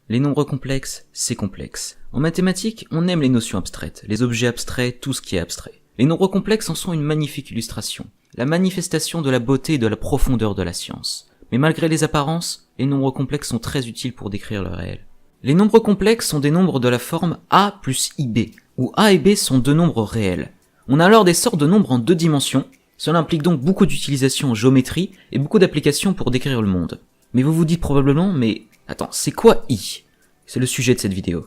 Les nombres complexes, c'est complexe. En mathématiques, on aime les notions abstraites, les objets abstraits, tout ce qui est abstrait. Les nombres complexes en sont une magnifique illustration, la manifestation de la beauté et de la profondeur de la science. Mais malgré les apparences, les nombres complexes sont très utiles pour décrire le réel. Les nombres complexes sont des nombres de la forme A plus IB, où A et B sont deux nombres réels. On a alors des sortes de nombres en deux dimensions, cela implique donc beaucoup d'utilisation en géométrie et beaucoup d'applications pour décrire le monde. Mais vous vous dites probablement, mais attends, c'est quoi I? C'est le sujet de cette vidéo.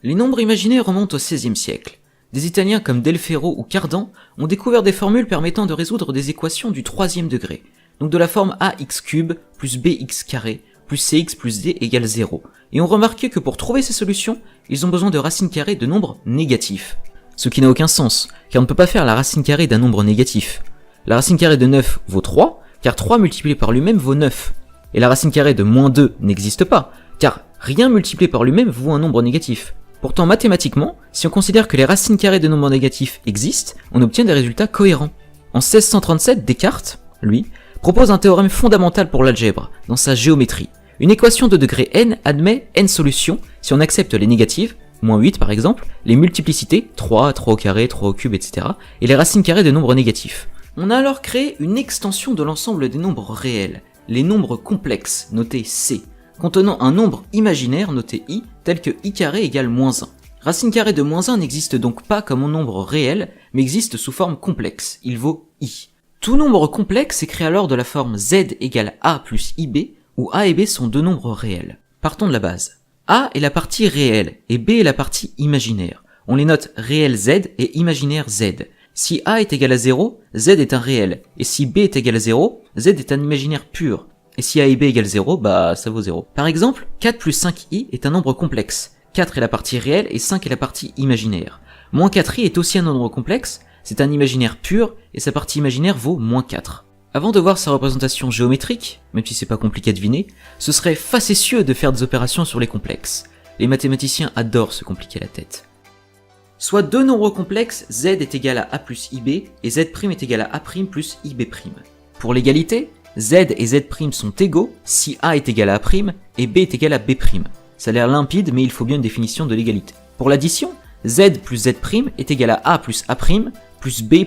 Les nombres imaginés remontent au XVIe siècle. Des Italiens comme Del Ferro ou Cardan ont découvert des formules permettant de résoudre des équations du troisième degré, donc de la forme ax³ plus bx² plus cx plus d égale 0, et ont remarqué que pour trouver ces solutions, ils ont besoin de racines carrées de nombres négatifs. Ce qui n'a aucun sens, car on ne peut pas faire la racine carrée d'un nombre négatif. La racine carrée de 9 vaut 3, car 3 multiplié par lui-même vaut 9. Et la racine carrée de moins 2 n'existe pas, car rien multiplié par lui-même vaut un nombre négatif. Pourtant mathématiquement, si on considère que les racines carrées de nombres négatifs existent, on obtient des résultats cohérents. En 1637, Descartes, lui, propose un théorème fondamental pour l'algèbre, dans sa géométrie. Une équation de degré n admet n solutions si on accepte les négatives, moins 8 par exemple, les multiplicités, 3, 3 au carré, 3 au cube, etc., et les racines carrées de nombres négatifs. On a alors créé une extension de l'ensemble des nombres réels, les nombres complexes, notés C, contenant un nombre imaginaire noté I, tel que I carré égale moins 1. Racine carrée de moins 1 n'existe donc pas comme un nombre réel, mais existe sous forme complexe, il vaut I. Tout nombre complexe est créé alors de la forme Z égale A plus IB, où A et B sont deux nombres réels. Partons de la base. A est la partie réelle, et B est la partie imaginaire. On les note réel Z et imaginaire Z. Si A est égal à 0, Z est un réel, et si B est égal à 0, Z est un imaginaire pur. Et si A et B égale 0, bah ça vaut 0. Par exemple, 4 plus 5i est un nombre complexe. 4 est la partie réelle et 5 est la partie imaginaire. Moins 4i est aussi un nombre complexe, c'est un imaginaire pur, et sa partie imaginaire vaut moins 4. Avant de voir sa représentation géométrique, même si c'est pas compliqué à deviner, ce serait facétieux de faire des opérations sur les complexes. Les mathématiciens adorent se compliquer la tête. Soit deux nombres complexes, z est égal à a plus ib, et z' est égal à a' plus ib'. Pour l'égalité, z et z' sont égaux si a est égal à a' et b est égal à b'. Ça a l'air limpide, mais il faut bien une définition de l'égalité. Pour l'addition, z plus z' est égal à a plus a' plus b',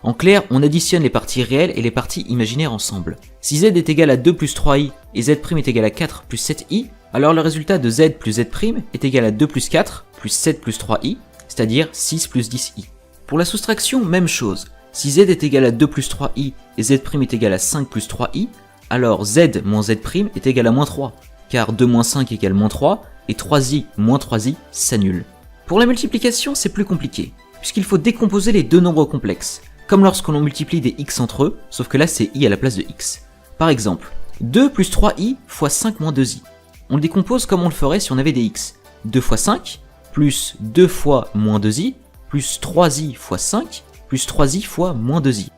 En clair, on additionne les parties réelles et les parties imaginaires ensemble. Si z est égal à 2 plus 3i et z' est égal à 4 plus 7i, alors le résultat de z plus z' est égal à 2 plus 4 plus 7 plus 3i, c'est-à-dire 6 plus 10i. Pour la soustraction, même chose. Si z est égal à 2 plus 3i et z' est égal à 5 plus 3i, alors z moins z' est égal à moins 3, car 2 moins 5 égale moins 3, et 3i moins 3i s'annule. Pour la multiplication, c'est plus compliqué, puisqu'il faut décomposer les deux nombres complexes, comme lorsque l'on multiplie des x entre eux, sauf que là c'est i à la place de x. Par exemple, 2 plus 3i fois 5 moins 2i. On le décompose comme on le ferait si on avait des x. 2 fois 5, plus 2 fois moins 2i, plus 3i fois 5, plus 3i fois moins 2i.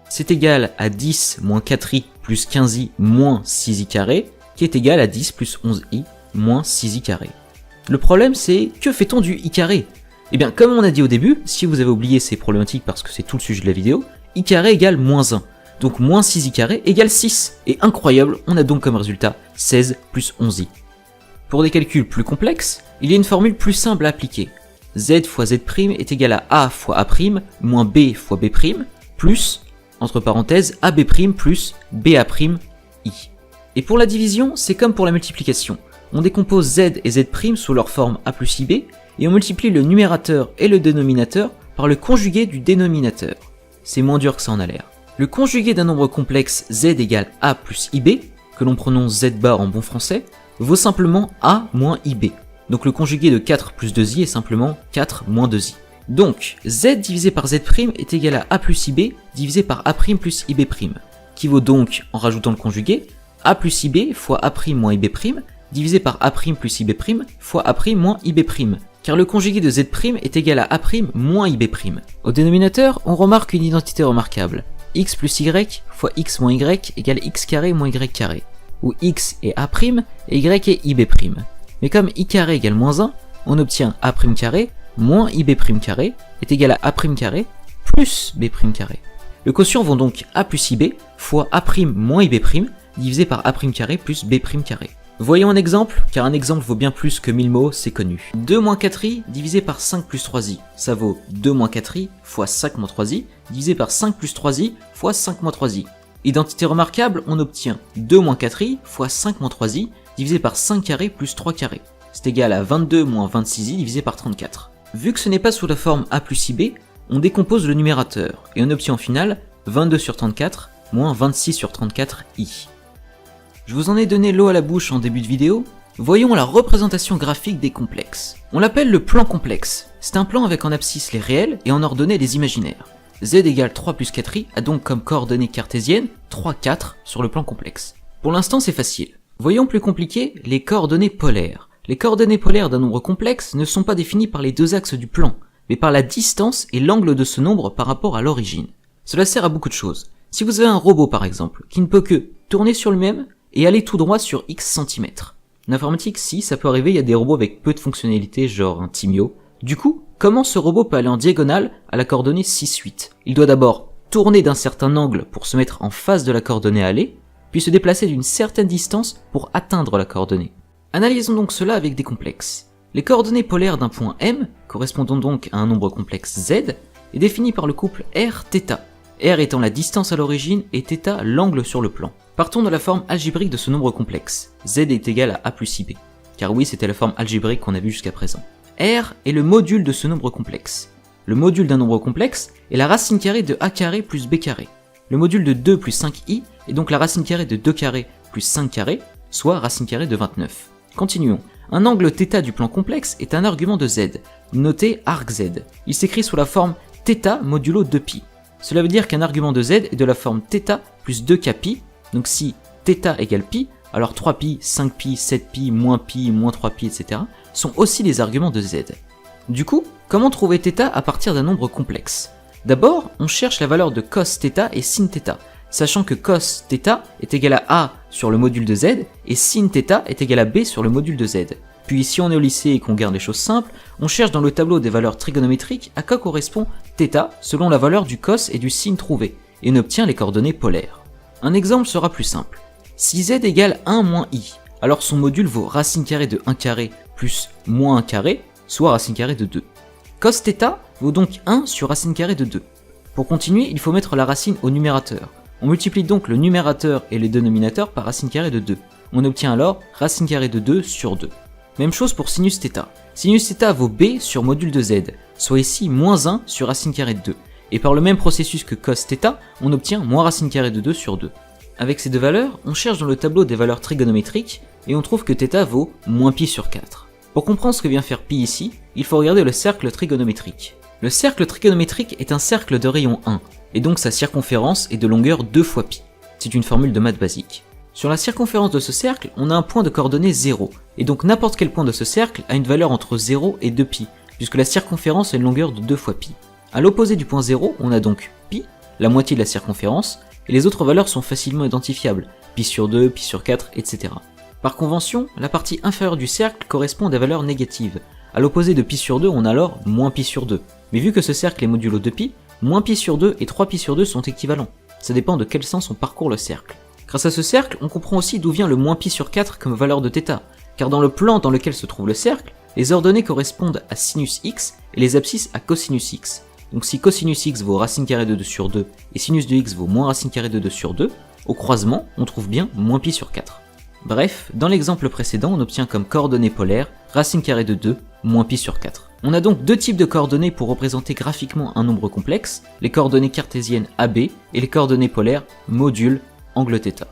C'est égal à 10 moins 4i plus 15i moins 6i carré, qui est égal à 10 plus 11i moins 6i carré. Le problème c'est, que fait-on du i carré ? Eh bien, comme on a dit au début, si vous avez oublié ces problématiques parce que c'est tout le sujet de la vidéo, i carré égale moins 1. Donc moins 6i carré égale 6. Et incroyable, on a donc comme résultat 16 plus 11i. Pour des calculs plus complexes, il y a une formule plus simple à appliquer. Z fois Z' est égal à A fois A', moins B fois B', plus, entre parenthèses, AB' plus BA', I. Et pour la division, c'est comme pour la multiplication. On décompose Z et Z' sous leur forme A plus IB, et on multiplie le numérateur et le dénominateur par le conjugué du dénominateur. C'est moins dur que ça en a l'air. Le conjugué d'un nombre complexe z égale a plus ib, que l'on prononce z bar en bon français, vaut simplement a moins ib. Donc le conjugué de 4 plus 2i est simplement 4 moins 2i. Donc z divisé par z' est égal à a plus ib divisé par a' plus ib', qui vaut donc, en rajoutant le conjugué, a plus ib fois a' moins ib' divisé par a' plus ib' fois a' moins ib', car le conjugué de z' est égal à a' moins ib'. Au dénominateur, on remarque une identité remarquable. X plus y fois x moins y égale x carré moins y carré, où x est a' et y est ib'. Mais comme i carré égale moins 1, on obtient a' carré moins ib' carré est égal à a' carré plus b' carré. Le quotient vaut donc a plus ib fois a' moins ib' divisé par a' carré plus b' carré. Voyons un exemple, car un exemple vaut bien plus que 1000 mots, c'est connu. 2 moins 4i divisé par 5 plus 3i, ça vaut 2 moins 4i fois 5 moins 3i, divisé par 5 plus 3i fois 5 moins 3i. Identité remarquable, on obtient 2 moins 4i fois 5 moins 3i, divisé par 5 carrés plus 3 carrés. C'est égal à 22 moins 26i divisé par 34. Vu que ce n'est pas sous la forme a plus ib, on décompose le numérateur, et on obtient en final 22 sur 34 moins 26 sur 34i. Je vous en ai donné l'eau à la bouche en début de vidéo, voyons la représentation graphique des complexes. On l'appelle le plan complexe, c'est un plan avec en abscisse les réels et en ordonnée les imaginaires. Z égale 3 plus 4i a donc comme coordonnées cartésiennes 3, 4 sur le plan complexe. Pour l'instant c'est facile. Voyons plus compliqué, les coordonnées polaires. Les coordonnées polaires d'un nombre complexe ne sont pas définies par les deux axes du plan, mais par la distance et l'angle de ce nombre par rapport à l'origine. Cela sert à beaucoup de choses. Si vous avez un robot par exemple, qui ne peut que tourner sur lui-même et aller tout droit sur X centimètres. En informatique, si, ça peut arriver, il y a des robots avec peu de fonctionnalités, genre un Timio. Du coup, comment ce robot peut aller en diagonale à la coordonnée 6, 8 ? Il doit d'abord tourner d'un certain angle pour se mettre en face de la coordonnée aller, puis se déplacer d'une certaine distance pour atteindre la coordonnée. Analysons donc cela avec des complexes. Les coordonnées polaires d'un point M, correspondant donc à un nombre complexe Z, est défini par le couple r-θ. R étant la distance à l'origine et θ l'angle sur le plan. Partons de la forme algébrique de ce nombre complexe. Z est égal à a plus ib. Car oui, c'était la forme algébrique qu'on a vue jusqu'à présent. R est le module de ce nombre complexe. Le module d'un nombre complexe est la racine carrée de a carré plus b carré. Le module de 2 plus 5i est donc la racine carrée de 2 carré plus 5 carré, soit racine carrée de 29. Continuons. Un angle θ du plan complexe est un argument de Z, noté arc Z. Il s'écrit sous la forme θ modulo 2π. Cela veut dire qu'un argument de Z est de la forme θ plus 2kπ, donc si θ égale π, alors 3π, 5π, 7π, moins 3π, etc. sont aussi des arguments de Z. Du coup, comment trouver θ à partir d'un nombre complexe ? D'abord, on cherche la valeur de cos θ et sin θ, sachant que cos θ est égal à a sur le module de Z et sin θ est égal à b sur le module de Z. Puis si on est au lycée et qu'on garde les choses simples, on cherche dans le tableau des valeurs trigonométriques à quoi correspond θ selon la valeur du cos et du sin trouvé, et on obtient les coordonnées polaires. Un exemple sera plus simple. Si z égale 1 moins i, alors son module vaut racine carrée de 1 carré plus moins 1 carré, soit racine carrée de 2. Cos θ vaut donc 1 sur racine carrée de 2. Pour continuer, il faut mettre la racine au numérateur. On multiplie donc le numérateur et le dénominateur par racine carrée de 2. On obtient alors racine carrée de 2 sur 2. Même chose pour sinus θ. Sinus θ vaut b sur module de z, soit ici moins 1 sur racine carrée de 2. Et par le même processus que cos θ, on obtient moins racine carrée de 2 sur 2. Avec ces deux valeurs, on cherche dans le tableau des valeurs trigonométriques, et on trouve que θ vaut moins π sur 4. Pour comprendre ce que vient faire π ici, il faut regarder le cercle trigonométrique. Le cercle trigonométrique est un cercle de rayon 1, et donc sa circonférence est de longueur 2 fois π. C'est une formule de maths basique. Sur la circonférence de ce cercle, on a un point de coordonnées 0, et donc n'importe quel point de ce cercle a une valeur entre 0 et 2π, puisque la circonférence a une longueur de 2 fois π. À l'opposé du point 0, on a donc π, la moitié de la circonférence, et les autres valeurs sont facilement identifiables, π sur 2, π sur 4, etc. Par convention, la partie inférieure du cercle correspond à des valeurs négatives. À l'opposé de π sur 2, on a alors moins π sur 2. Mais vu que ce cercle est modulo 2π, moins π sur 2 et 3π sur 2 sont équivalents. Ça dépend de quel sens on parcourt le cercle. Grâce à ce cercle, on comprend aussi d'où vient le moins π sur 4 comme valeur de θ, car dans le plan dans lequel se trouve le cercle, les ordonnées correspondent à sinus x et les abscisses à cosinus x. Donc si cosinus x vaut racine carrée de 2 sur 2 et sinus de x vaut moins racine carrée de 2 sur 2, au croisement, on trouve bien moins π sur 4. Bref, dans l'exemple précédent, on obtient comme coordonnées polaires racine carrée de 2 moins π sur 4. On a donc deux types de coordonnées pour représenter graphiquement un nombre complexe, les coordonnées cartésiennes AB et les coordonnées polaires module angle θ.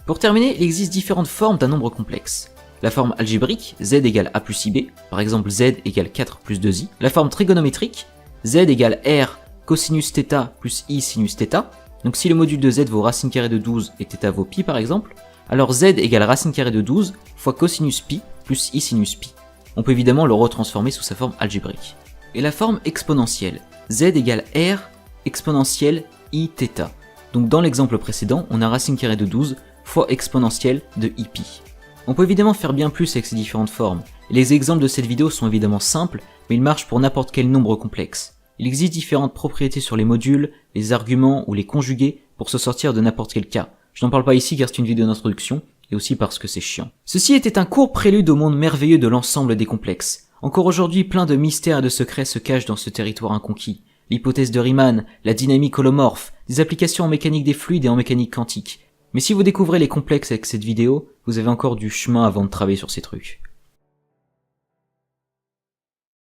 Pour terminer, il existe différentes formes d'un nombre complexe. La forme algébrique, z égale a plus ib, par exemple z égale 4 plus 2i. La forme trigonométrique, z égale r cosinus θ plus i sinus θ. Donc si le module de z vaut racine carrée de 12 et θ vaut pi par exemple, alors z égale racine carrée de 12 fois cosinus pi plus i sinus pi. On peut évidemment le retransformer sous sa forme algébrique. Et la forme exponentielle, z égale r exponentielle i θ. Donc dans l'exemple précédent, on a racine carrée de 12 fois exponentielle de i pi. On peut évidemment faire bien plus avec ces différentes formes, et les exemples de cette vidéo sont évidemment simples, mais ils marchent pour n'importe quel nombre complexe. Il existe différentes propriétés sur les modules, les arguments ou les conjugués pour se sortir de n'importe quel cas. Je n'en parle pas ici car c'est une vidéo d'introduction, et aussi parce que c'est chiant. Ceci était un court prélude au monde merveilleux de l'ensemble des complexes. Encore aujourd'hui, plein de mystères et de secrets se cachent dans ce territoire inconquis. L'hypothèse de Riemann, la dynamique holomorphe, des applications en mécanique des fluides et en mécanique quantique. Mais si vous découvrez les complexes avec cette vidéo, vous avez encore du chemin avant de travailler sur ces trucs.